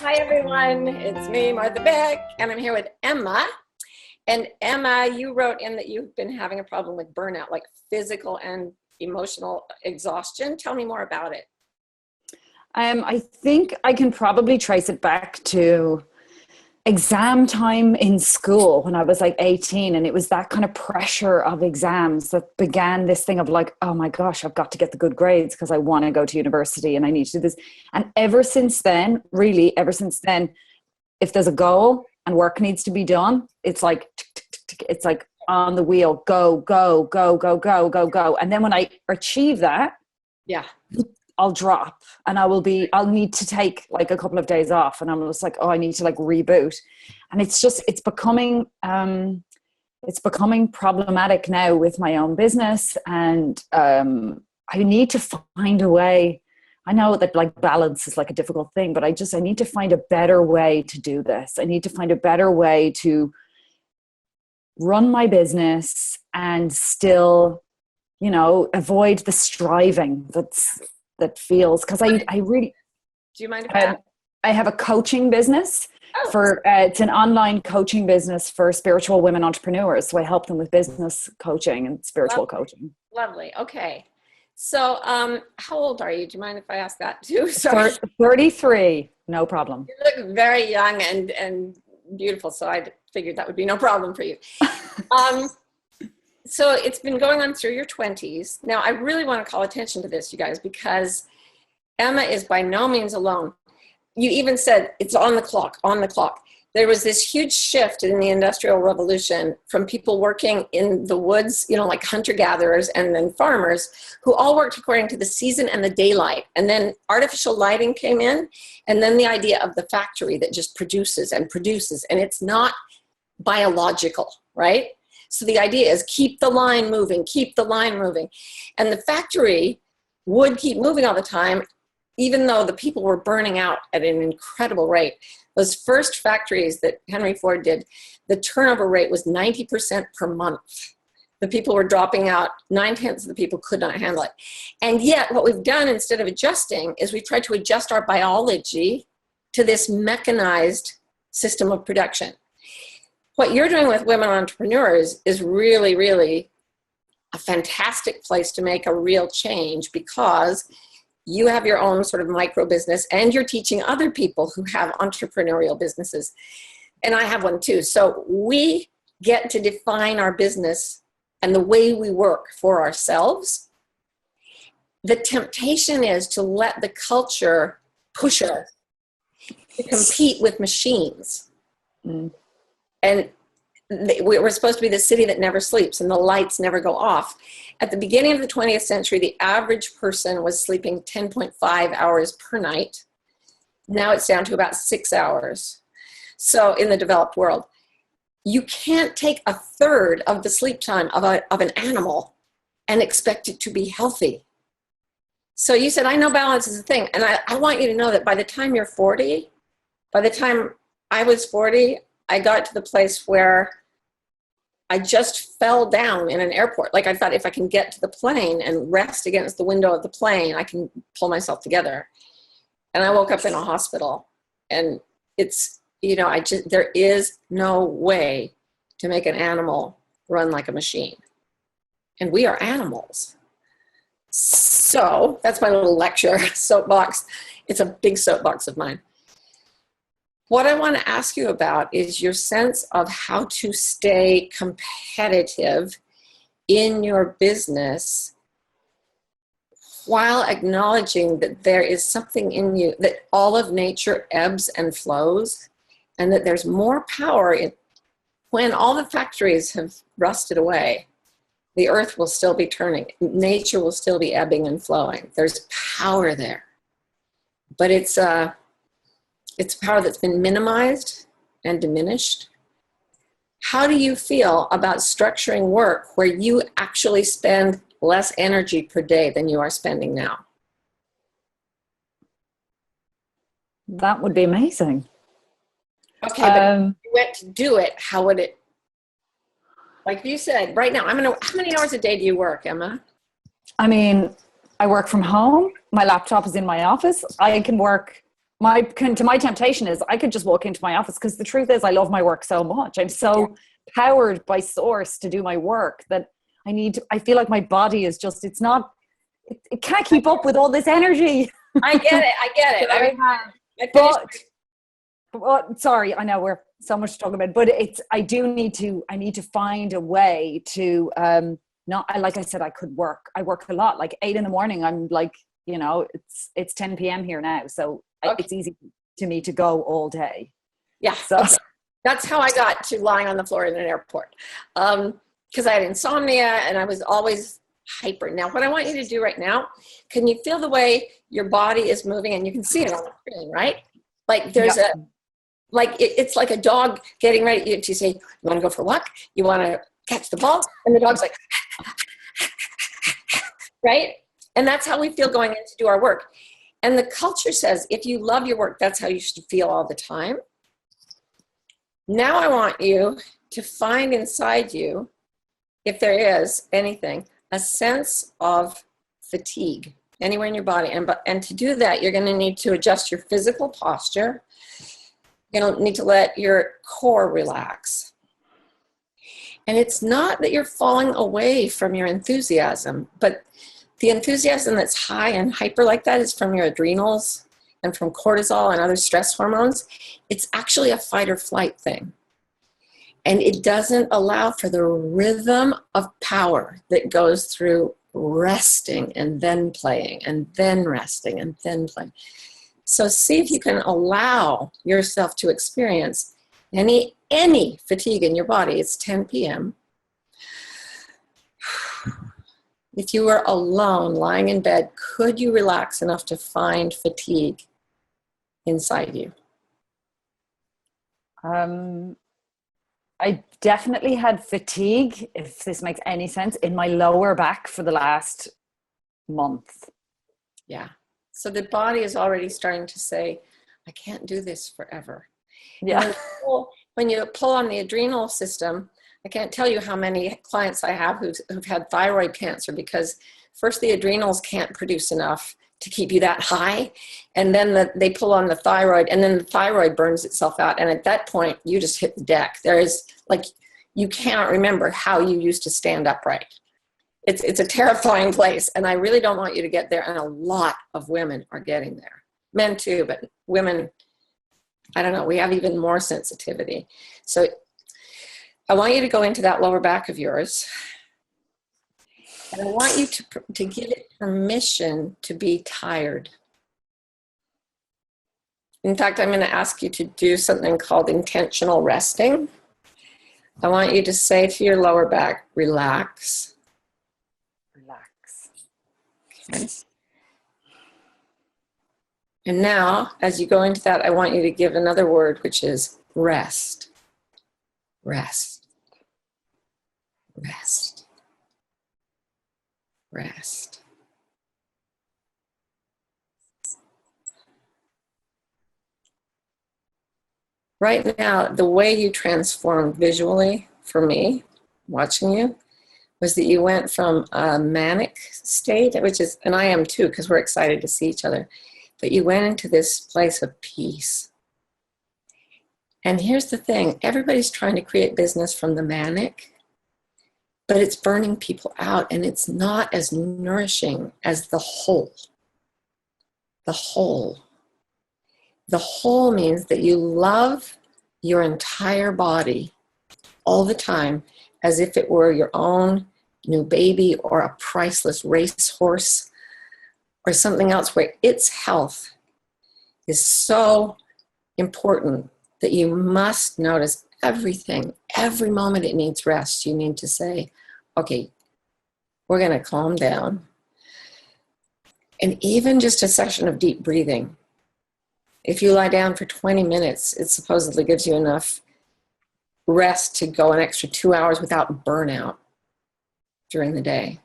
Hi everyone, it's me, Martha Beck, and I'm here with Emma. And Emma, you wrote in that you've been having a problem with burnout, like physical and emotional exhaustion. Tell me more about it. I think I can probably trace it back to exam time in school when I was like 18. And it was that kind of pressure of exams that began this thing of like, oh my gosh, I've got to get the good grades because I want to go to university and I need to do this. And ever since then, really, ever since then, if there's a goal and work needs to be done, it's like, it's like on the wheel, go, go, go, go, go, go, go. And then when I achieve that, Yeah. I'll drop and I'll need to take like a couple of days off and I'm just like, oh, I need to like reboot. And it's becoming problematic now with my own business. And I need to find a way. I know that like balance is like a difficult thing, but I need to find a better way to do this. I need to find a better way to run my business and still, avoid the striving that feels, because I really, Do you mind if I ask? I have a coaching business Oh, for it's an online coaching business for spiritual women entrepreneurs. So I help them with business coaching and spiritual lovely. coaching. Lovely. Okay. So, how old are you? Do you mind if I ask that too? Sorry. 33, no problem. You look very young and beautiful, so I figured that would be no problem for you. Um, So it's been going on through your 20s. Now, I really want to call attention to this, you guys, because Emma is by no means alone. You even said it's on the clock, on the clock. There was this huge shift in the Industrial Revolution from people working in the woods, like hunter-gatherers and then farmers, who all worked according to the season and the daylight. And then artificial lighting came in, and then the idea of the factory that just produces and produces, and it's not biological, right? So the idea is keep the line moving, keep the line moving. And the factory would keep moving all the time, even though the people were burning out at an incredible rate. Those first factories that Henry Ford did, the turnover rate was 90% per month. The people were dropping out, 9/10 of the people could not handle it. And yet what we've done instead of adjusting is we've tried to adjust our biology to this mechanized system of production. What you're doing with women entrepreneurs is really, really a fantastic place to make a real change, because you have your own sort of micro business and you're teaching other people who have entrepreneurial businesses. And I have one too. So we get to define our business and the way we work for ourselves. The temptation is to let the culture push us to compete with machines. Mm. And we're supposed to be the city that never sleeps and the lights never go off. At the beginning of the 20th century, the average person was sleeping 10.5 hours per night. Now it's down to about 6 hours. So in the developed world, you can't take a third of the sleep time of an animal and expect it to be healthy. So you said, I know balance is a thing. And I want you to know that by the time you're 40, by the time I was 40, I got to the place where I just fell down in an airport. Like I thought, if I can get to the plane and rest against the window of the plane, I can pull myself together. And I woke up in a hospital, and it's, there is no way to make an animal run like a machine. And we are animals. So that's my little lecture, soapbox. It's a big soapbox of mine. What I want to ask you about is your sense of how to stay competitive in your business while acknowledging that there is something in you, that all of nature ebbs and flows, and that there's more power in when all the factories have rusted away. The earth will still be turning. Nature will still be ebbing and flowing. There's power there. But it's power that's been minimized and diminished. How do you feel about structuring work where you actually spend less energy per day than you are spending now? That would be amazing. Okay, but if you went to do it, how would it, like you said, right now, how many hours a day do you work, Emma? I mean, I work from home. My laptop is in my office. I can work my temptation is I could just walk into my office, because the truth is I love my work so much. I'm so powered by source to do my work that I feel like my body is just, it can't keep up with all this energy. I get it. But sorry, I know we're so much to talk about, but I need to find a way to, like I said, I work a lot, like 8 a.m. I'm like, it's 10 p.m. here now. So it's easy to me to go all day. Yeah. So that's how I got to lying on the floor in an airport. Because I had insomnia and I was always hyper. Now, what I want you to do right now, can you feel the way your body is moving? And you can see it on the screen, right? Like there's it's like a dog getting ready to say, you want to go for a walk? You want to catch the ball? And the dog's like, right? And that's how we feel going in to do our work. And the culture says, if you love your work, that's how you should feel all the time. Now I want you to find inside you, if there is anything, a sense of fatigue anywhere in your body. And to do that, you're going to need to adjust your physical posture. You're going to need to let your core relax. And it's not that you're falling away from your enthusiasm, but the enthusiasm that's high and hyper like that is from your adrenals and from cortisol and other stress hormones. It's actually a fight or flight thing. And it doesn't allow for the rhythm of power that goes through resting and then playing and then resting and then playing. So see if you can allow yourself to experience any fatigue in your body. It's 10 p.m. If you were alone, lying in bed, could you relax enough to find fatigue inside you? I definitely had fatigue, if this makes any sense, in my lower back for the last month. Yeah. So the body is already starting to say, I can't do this forever. Yeah. When you pull on the adrenal system, I can't tell you how many clients I have who've had thyroid cancer, because first the adrenals can't produce enough to keep you that high, and then they pull on the thyroid, and then the thyroid burns itself out, and at that point you just hit the deck. There is, like, you cannot remember how you used to stand upright. It's a terrifying place, and I really don't want you to get there, and a lot of women are getting there. Men too, but women, I don't know, we have even more sensitivity. So I want you to go into that lower back of yours, and I want you to give it permission to be tired. In fact, I'm going to ask you to do something called intentional resting. I want you to say to your lower back, relax. Relax. Okay. And now, as you go into that, I want you to give another word, which is rest. Rest. Rest. Rest. Right now, the way you transformed visually for me, watching you, was that you went from a manic state, which is, and I am too, because we're excited to see each other, but you went into this place of peace. And here's the thing, everybody's trying to create business from the manic, but it's burning people out, and it's not as nourishing as the whole. The whole. The whole means that you love your entire body all the time as if it were your own new baby or a priceless racehorse or something else, where its health is so important that you must notice everything. Every moment it needs rest. You need to say, okay, we're going to calm down. And even just a session of deep breathing. If you lie down for 20 minutes, it supposedly gives you enough rest to go an extra 2 hours without burnout during the day.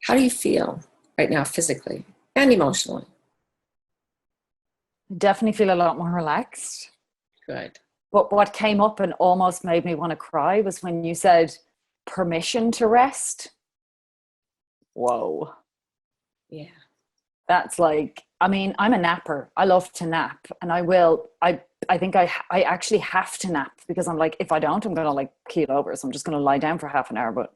How do you feel right now, physically and emotionally? I definitely feel a lot more relaxed. Good. But what came up and almost made me want to cry was when you said permission to rest. Whoa. Yeah. That's like, I mean, I'm a napper. I love to nap, and I think I actually have to nap, because I'm like, if I don't, I'm going to like keel over. So I'm just going to lie down for half an hour. But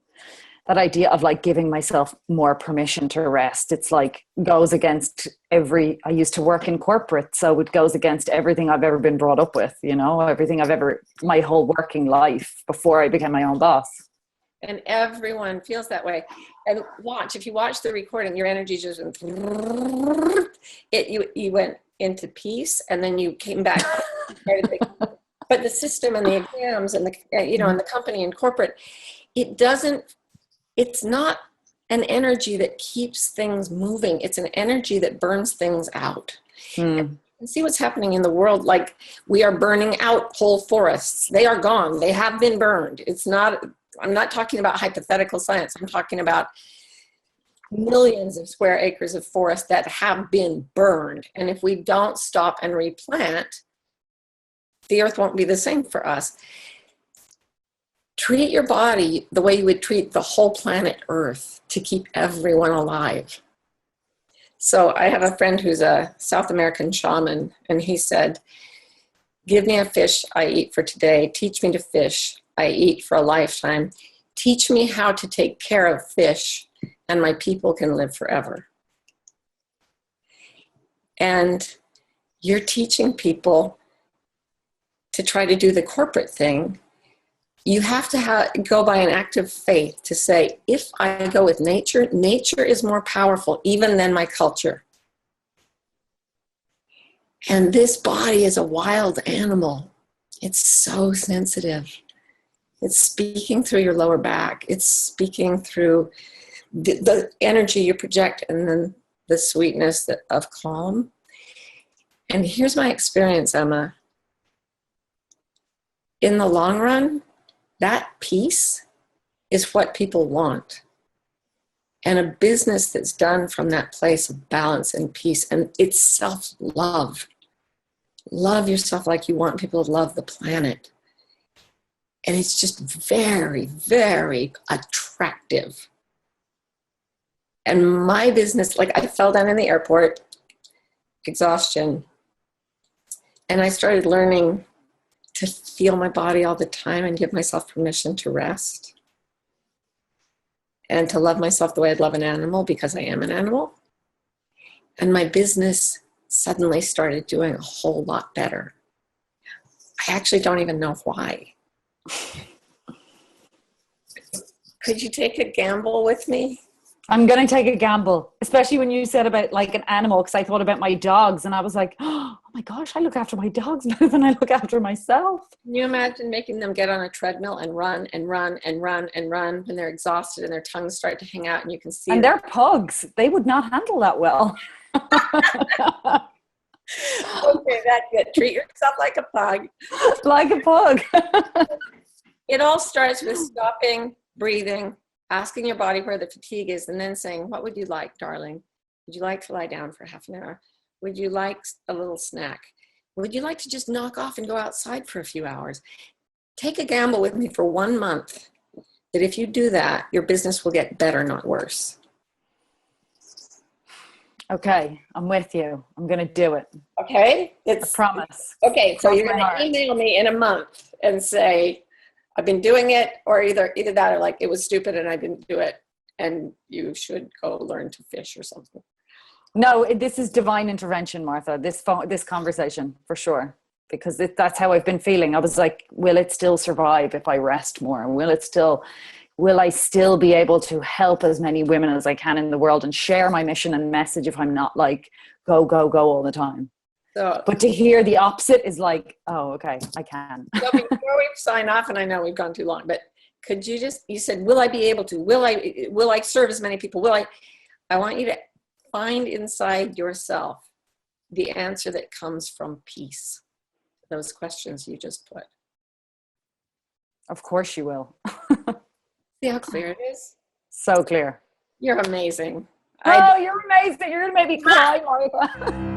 that idea of like giving myself more permission to rest, it's like goes against I used to work in corporate. So it goes against everything I've ever been brought up with, everything my whole working life before I became my own boss. And everyone feels that way. And if you watch the recording, your energy just you went into peace, and then you came back. But the system and the exams and and the company and corporate, it's not an energy that keeps things moving. It's an energy that burns things out. And see what's happening in the world. Like, we are burning out whole forests. They are gone. They have been burned. I'm not talking about hypothetical science. I'm talking about millions of square acres of forest that have been burned. And if we don't stop and replant, the earth won't be the same for us. Treat your body the way you would treat the whole planet Earth to keep everyone alive. So I have a friend who's a South American shaman, and he said, give me a fish I eat for today. Teach me to fish I eat for a lifetime. Teach me how to take care of fish, and my people can live forever. And you're teaching people to try to do the corporate thing. You have to go by an act of faith to say, if I go with nature, nature is more powerful even than my culture. And this body is a wild animal. It's so sensitive. It's speaking through your lower back. It's speaking through the energy you project, and then the sweetness of calm. And here's my experience, Emma. In the long run, that peace is what people want. And a business that's done from that place of balance and peace, and it's self-love. Love yourself like you want people to love the planet. And it's just very, very attractive. And my business, like, I fell down in the airport, exhaustion, and I started learning to feel my body all the time and give myself permission to rest and to love myself the way I'd love an animal, because I am an animal. And my business suddenly started doing a whole lot better. I actually don't even know why. Could you take a gamble with me? I'm going to take a gamble, especially when you said about like an animal, because I thought about my dogs and I was like, oh my gosh, I look after my dogs better than I look after myself. Can you imagine making them get on a treadmill and run and run and run and run when they're exhausted and their tongues start to hang out and you can see And they're pugs. They would not handle that well. Okay, that's good. Treat yourself like a pug. Like a pug. It all starts with stopping, breathing, asking your body where the fatigue is, and then saying, what would you like, darling? Would you like to lie down for half an hour? Would you like a little snack? Would you like to just knock off and go outside for a few hours? Take a gamble with me for 1 month that if you do that, your business will get better, not worse. Okay, I'm with you. I'm going to do it. Okay? I promise. Okay, so you're going to email me in a month and say, I've been doing it, or either that or like, it was stupid and I didn't do it, and you should go learn to fish or something. No, this is divine intervention, Martha, this conversation, for sure. Because that's how I've been feeling. I was like, will it still survive if I rest more? Will I still be able to help as many women as I can in the world and share my mission and message if I'm not like, go, go, go all the time? But to hear the opposite is like, oh, okay, I can. So before we sign off, and I know we've gone too long, but could you you said, will I be able to? Will I serve as many people? I want you to find inside yourself the answer that comes from peace. Those questions you just put. Of course you will. See how clear it is? So clear. You're amazing. Oh, you're amazing. You're going to make me cry, Martha.